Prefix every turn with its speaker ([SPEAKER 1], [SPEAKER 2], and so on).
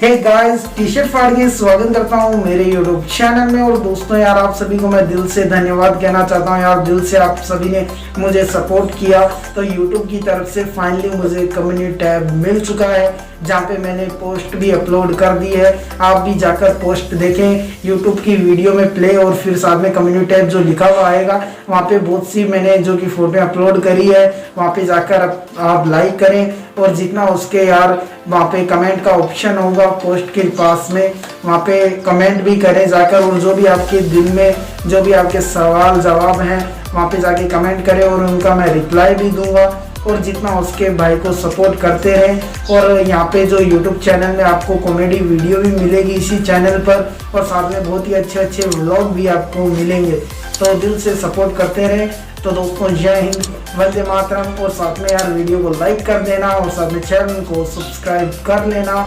[SPEAKER 1] Hey guys, T shirt फाड़ के स्वागत करता हूँ मेरे यूट्यूब चैनल में। और दोस्तों यार, आप सभी को मैं दिल से धन्यवाद कहना चाहता हूँ यार। दिल से आप सभी ने मुझे सपोर्ट किया। तो यूट्यूब की तरफ से फाइनली मुझे कम्युनिटी टैब मिल चुका है, जहाँ पे मैंने पोस्ट भी अपलोड कर दी है। आप भी जाकर पोस्ट देखें यूट्यूब की वीडियो में प्ले, और फिर साथ में कम्युनिटी टैब जो लिखा हुआ आएगा, वहाँ पे बहुत सी मैंने जो कि फोटो अपलोड करी है, वहाँ पे जाकर आप लाइक करें। और जितना उसके यार वहाँ पे कमेंट का ऑप्शन होगा पोस्ट के पास में, वहाँ पे कमेंट भी करें जाकर। और जो भी आपके दिल में जो भी आपके सवाल जवाब हैं, वहाँ पे जाके कमेंट करें और उनका मैं रिप्लाई भी दूंगा। और जितना उसके भाई को सपोर्ट करते रहें। और यहाँ पे जो यूट्यूब चैनल में आपको कॉमेडी वीडियो भी मिलेगी इसी चैनल पर, और साथ में बहुत ही अच्छे अच्छे व्लॉग भी आपको मिलेंगे। तो दिल से सपोर्ट करते रहें। तो दोस्तों, जय हिंद, वंदे मातरम। और साथ में यार वीडियो को लाइक कर देना, और साथ में चैनल को सब्सक्राइब कर लेना।